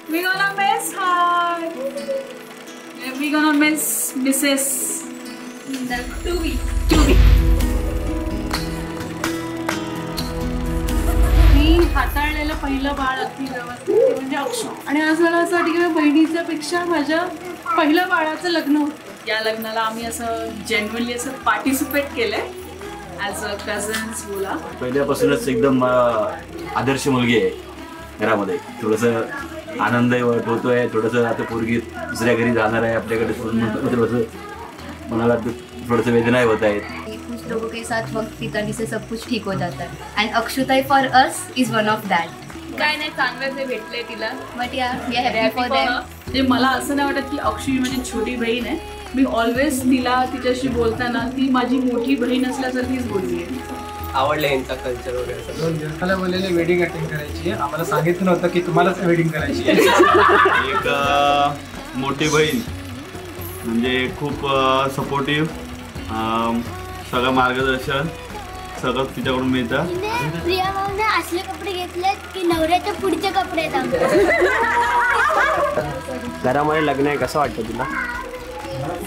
We gonna miss her. We gonna miss Mrs. Tuvi. मी हाताळलेलं पहिलं बाळ अगदी व्यवस्थित म्हणजे अक्षू. आणि आज मला असं वाटतं की बहिणीच्या पेक्षा माझ्या पहिल्या बाळाचं लग्न होतं. या लग्नाला आम्ही असं जेन्युइनली असं पार्टिसिपेट केलंय ॲज अ कझन्स. बोला पहिल्यापासूनच एकदम आदर्श मुलगी आहे घरामध्ये. थोडंसं आनंदही होतोय, थोडंसं आता पोरगी दुसऱ्या घरी जाणार आहे आपल्याकडे, थोडंसं मनाला थोडंसं वेदनाही होत आहेत. कुछ लोगों के साथ वक्त बिताने से सब कुछ ठीक हो जाता है एंड अक्षुताई for us is one of that. काय नाही चांगलं ते भेटलंय तिला. But yeah we are happy for them. म्हणजे मला असं नाही वाटत की अक्षु ही माझी छोटी बहीण आहे. मी ऑलवेज तिला तिच्याशी बोलताना ती माझी मोठी बहीण असल्यासारखीच बोलली आहे. आवडलं यांचा कल्चर वगैरे. मला बोललेले वेडिंग अटेंड करायची आहे. आम्हाला सांगितलं नव्हतं की तुम्हालाच वेडिंग करायची आहे. एक मोठी बहीण म्हणजे खूप सपोर्टिव्ह, सगळं मार्गदर्शन सगळं तिच्याकडून मिळतं. प्रिया भाऊने असले कपडे घेतलेत की नवऱ्याच्या पुढचे कपडे आहेत. घरामध्ये लग्न आहे, कसं वाटतं तुला?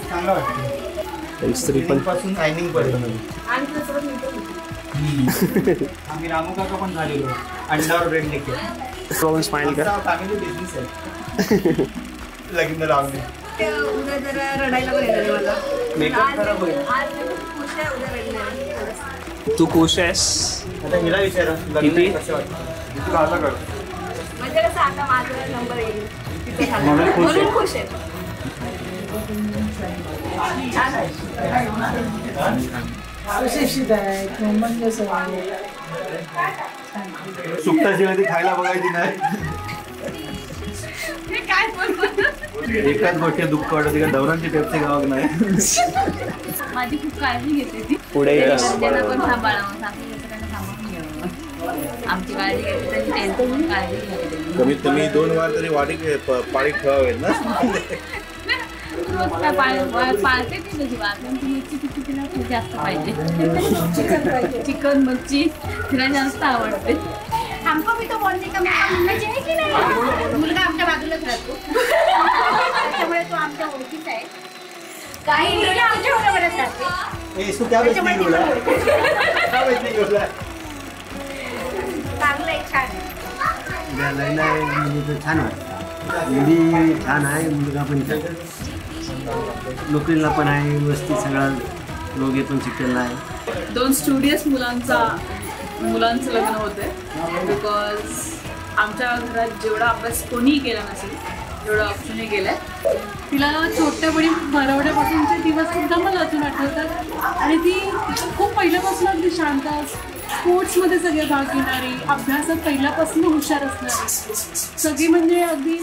चांगलं वाटतं. स्त्री पण पासून टायमिंग पडलं. आम्ही रामू काका पण झालेलो अंडावर ब्रेड निघतो. स्माइल कर. फॅमिली बिझनेस आहे. लग्न लावणे उद्या जरा रडायला पण येणार मला. मेकअप खराब होईल. तू खुश आहेस? आता हिला विचारा किती? कसं वाटतं. तुला आता कळतं. म्हणजे कसं आता माझा नंबर येईल म्हणून खुश आहे. सुकटाशिवाय ती खायला बघायची नाही. एकाच गोष्टी दुःख वाटत का दौरांची पेप्सी गावात नाही. माझी खूप काळजी घेते ती. पुढे त्यांना पण सांभाळावं, सासूला सांभाळून घ्यावं. आमची काळजी घेते तर त्यांची पण काळजी घेते. कमीत कमी 2 वार तरी पाळी ठेवावेत ना. पाळते ती तुझी बात, पण ती तिला खूप जास्त पाहिजे. चिकन मच्छी तिला जास्त आवडते. हमको भी तो बोलने का मौका मिलना चाहिए की नाही. मुलगा आमच्या बाजूलाच राहतो त्याच्यामुळे तो आमच्या ओळखीचा आहे. काही मुलगी आमच्या बरोबरच राहते. चांगलं आहे, छान आहे. लग्न आहे म्हणजे छान वाटतं. मुली छान आहे, मुलगा पण छान, नोकरीला पण आहे, व्यवस्थित सगळा दोघे पण शिकलेला आहे. 2 स्टुडियस मुलांचं लग्न होतंय. बिकॉज आमच्या घरात जेवढा अभ्यास कोणीही केला नसेल तेवढं अक्षुने केलंय. तिला छोट्यापणी भरवड्यापासूनचे दिवस सुद्धा मला अजून आठवतात. आणि ती खूप पहिल्यापासून अगदी शांत, स्पोर्ट्समध्ये सगळे भाग घेणारी, अभ्यासात पहिल्यापासून हुशार असणारी, सगळी म्हणजे अगदी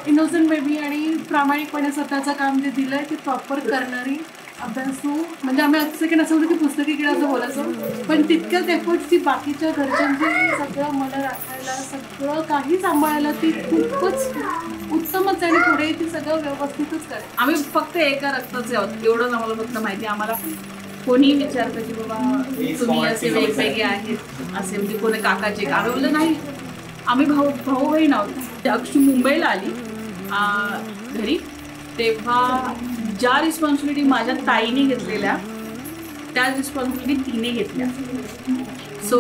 इनोसंट बेबी आणि प्रामाणिकपणे स्वतःचं काम जे दिलं आहे ते प्रॉपर करणारी, अभ्यासू. म्हणजे आम्ही असं की नसं होतं की पुस्तकी किंवा असं बोलायचं, पण तितक्याच एफर्ट्स ती बाकीच्या घरच्यांचे सगळं मला राखायला, सगळं काही सांभाळायला ती खूपच उत्तमच आहे. आणि पुढे ती सगळं व्यवस्थितच करते. आम्ही फक्त एका रक्ताचे आहोत एवढंच आम्हाला फक्त माहिती. आम्हाला कोणी विचारतं की बाबा तुम्ही असे वेगवेगळे आहेत असे, म्हणजे कोणी काकाचे का? आम्ही बोललं नाही, आम्ही भाऊ बहीण आहोत. अक्षू मुंबईला आली घरी तेव्हा ज्या रिस्पॉन्सिबिलिटी माझ्या ताईने घेतलेल्या त्याच रिस्पॉन्सिबिलिटी तिने घेतल्या. सो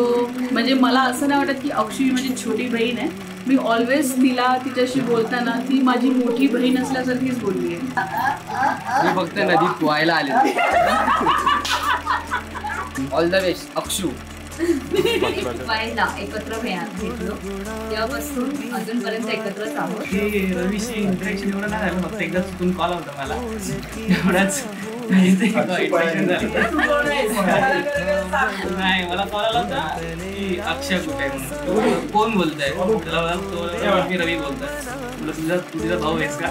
म्हणजे मला असं नाही वाटत की अक्षू ही माझी छोटी बहीण आहे. मी ऑलवेज तिला तिच्याशी बोलताना ती माझी मोठी बहीण असल्यासारखीच बोलली आहे. मी फक्त नदीत पोहायला आले. All the best Akshu. वायला एकत्र घेतलो तेव्हापासून अजूनपर्यंत एकत्रच आहोत. रवीशी इंटरेक्शन एवढं नाही झालं, फक्त एकदा चुकून कॉल होता मला एवढाच. नाही मला कॉल आला होता की अक्षय कुठे आहे म्हणून. कोण बोलतंय त्याला रवी बोलतोय. तुझा भाऊ आहेस का?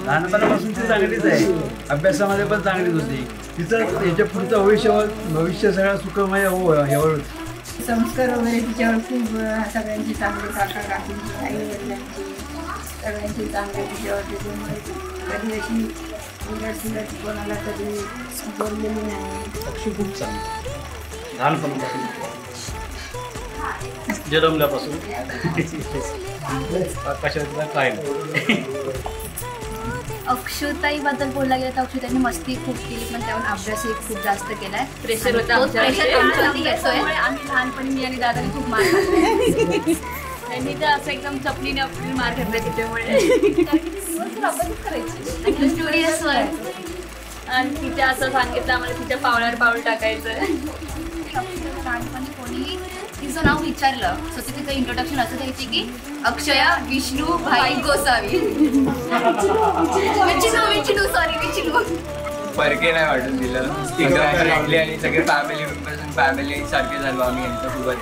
लहानपणापासून ती चांगलीच आहे, अभ्यासामध्ये पण चांगलीच होती. तिचं याच्या पुढचं भविष्य सगळं सुखमय हो यावर. संस्कार वगैरे तिच्यावर खूप सगळ्यांची चांगली, काका काकींची, आई वडिलांची सगळ्यांची चांगली तिच्यावर. कधी अशी उलट कोणाला कधी बोललेली नाही. अक्षय खूप चांगली लहानपणापासून जन्मल्यापासून. कशात काय नाही. अक्षताईबद्दल बोलला गेलं तर अक्षताईने मस्ती खूप केली, पण त्याहून अभ्यासही खूप जास्त केलाय. प्रेशर होता तोच pressure आमच्यावरती येतोय. त्यामुळे आम्ही लहानपणी मी आणि दादाने खूप मार खाल्लाय. त्यांनी तर असं एकदम चपलीने आपली मार खाल्लाय त्याच्यामुळे. करायची स्टुडियस वर आणि तिच्या असं सांगितलं आम्हाला तिच्या पावलावर पाऊल टाकायचं. लहानपणी कोणी तिचं नाव विचारलं सो तिचं इंट्रोडक्शन असं द्यायची की अक्षया विष्णू भाई गोसावी. विष्णू फरके नाही वाटत तिला. एकदम फ्रेंडली आणि सगळे फॅमिली सारखे झालो आम्ही यांच्यासोबत.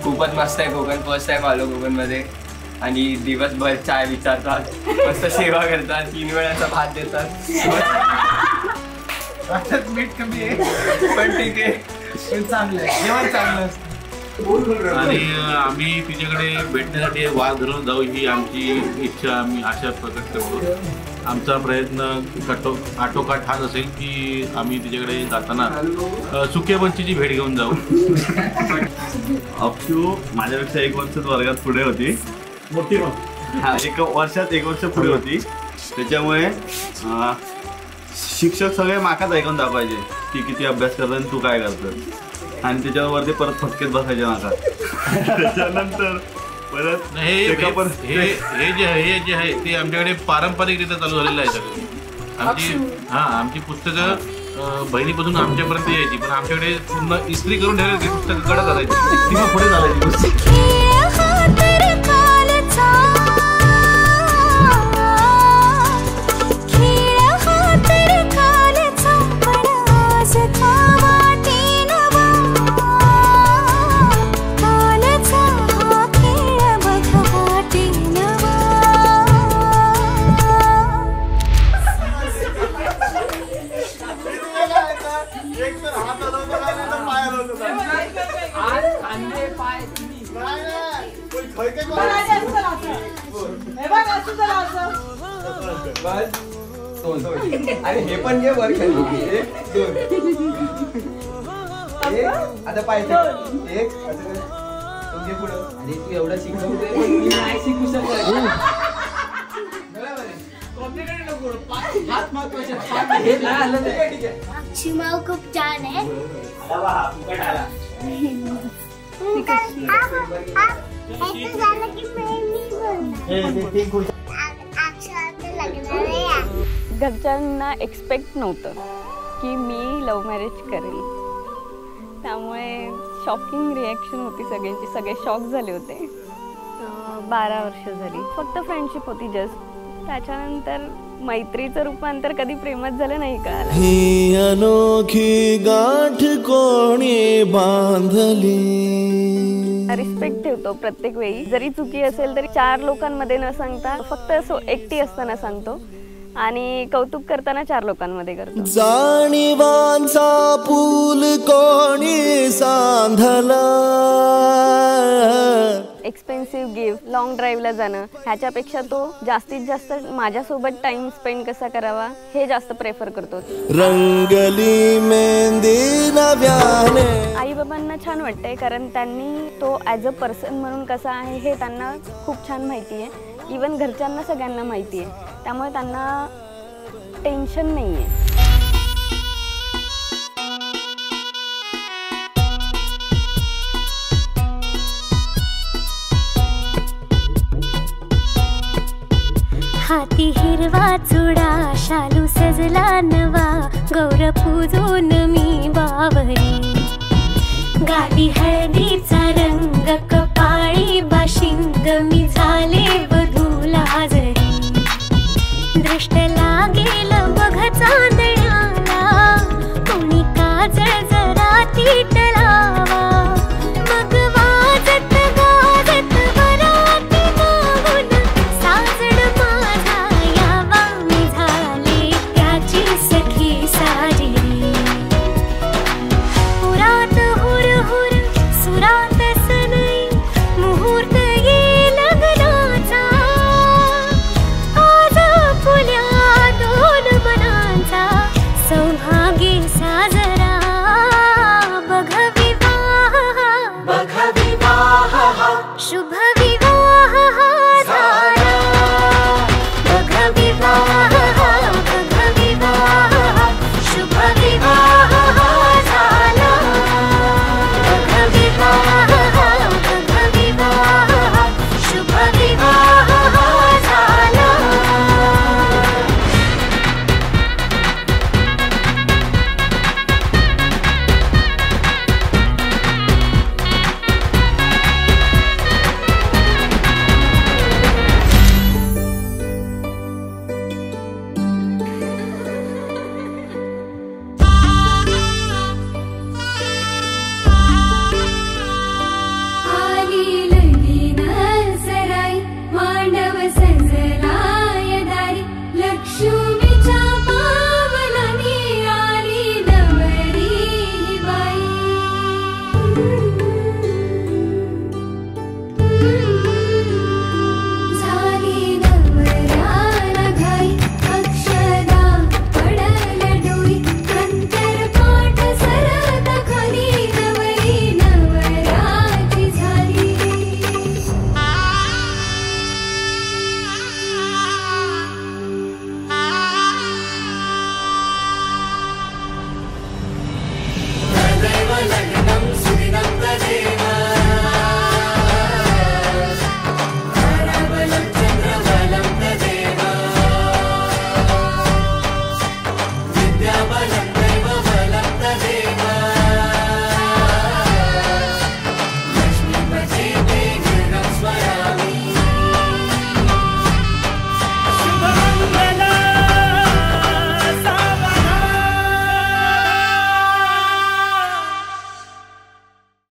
खूपच मस्त आहे कोकण. फर्स्ट टाइम आलो कोकणमध्ये आणि दिवसभर चाय विचारतात, मस्त सेवा करतात, 3 वेळाचा भात देतात. मीठ कमी आहे पण ठीक आहे, पण चांगलं आहे, जेवण चांगलं असतं. आणि आम्ही तिच्याकडे भेटण्यासाठी वाद धरून जाऊ ही आमची इच्छा, आम्ही आशा प्रकट करतो. आमचा प्रयत्न आटोकाट हाच असेल की आम्ही तिच्याकडे जाताना सुक्या पंचीची भेट घेऊन जाऊ. अक्षू माझ्यापेक्षा 1 वर्षात वर्गात पुढे होती. मोठी हा 1 वर्षात 1 वर्ष पुढे होती. त्याच्यामुळे शिक्षक सगळे माकाच ऐकून दाखवायचे की किती अभ्यास करतो आणि तू काय करतो, आणि त्याच्यावर ते परत फटकेत बसायचे नाकात. त्याच्यानंतर परत हे जे आहे ते आमच्याकडे पारंपरिकरित्या चालू झालेलं आहे सगळं. आमची पुस्तकं बहिणीपासून आमच्यापर्यंत यायची, पण आमच्याकडे पूर्ण इस्त्री करून ठेवली पुस्तकं कडक असायची, ती मग पुढे चालायची पुस्तक. अरे हे पण घे वर खाली. 1 2 आता पाहिजे 1 असं घे पुढं. अरे तू एवढं शिकवतोय पण मी नाही शिकू शकत. अक्षुमाव खूप छान आहे. घरच्यांना एक्सपेक्ट नव्हतं की मी लव्ह मॅरेज करेन, त्यामुळे शॉकिंग रिॲक्शन होती सगळ्यांची. सगळे शॉक झाले होते. 12 वर्ष झाली. फक्त फ्रेंडशिप होती जस्ट. त्याच्यानंतर मैत्रीचं रूपांतर कधी प्रेमात झालं नाही कळालं. ही अनोखी गाठ कोणी बांधली. रिस्पेक्ट ठेवतो प्रत्येक वेळी. जरी चुकी असेल तरी 4 लोकांमध्ये न सांगता फक्त एकटी असताना सांगतो, आणि कौतुक करताना 4 लोकांमध्ये करतो. जाणीवांचा पूल कोणी सांधला. एक्सपेन्सिव्ह गिफ्ट, लॉंग ड्राईव्हला जाणं, ह्याच्यापेक्षा तो जास्तीत जास्त माझ्यासोबत टाइम स्पेंड कसा करावा हे जास्त प्रेफर करतो. रंगली मेहंदी नव्याने. आई बाबांना छान वाटतंय कारण त्यांनी तो ॲज अ पर्सन म्हणून कसा आहे हे त्यांना खूप छान माहिती आहे. इवन घरच्यांना सगळ्यांना माहिती आहे, त्यामुळे त्यांना टेन्शन नाही आहे. हाती हिरवा चुडा, शालू सजला नवा, गौर पूजून मी बावरी. गाली हळदीचा रंग, कपाळी बाशिंग, मी झाले वधूला जरी. दृष्ट लागेल बघ चांदणे.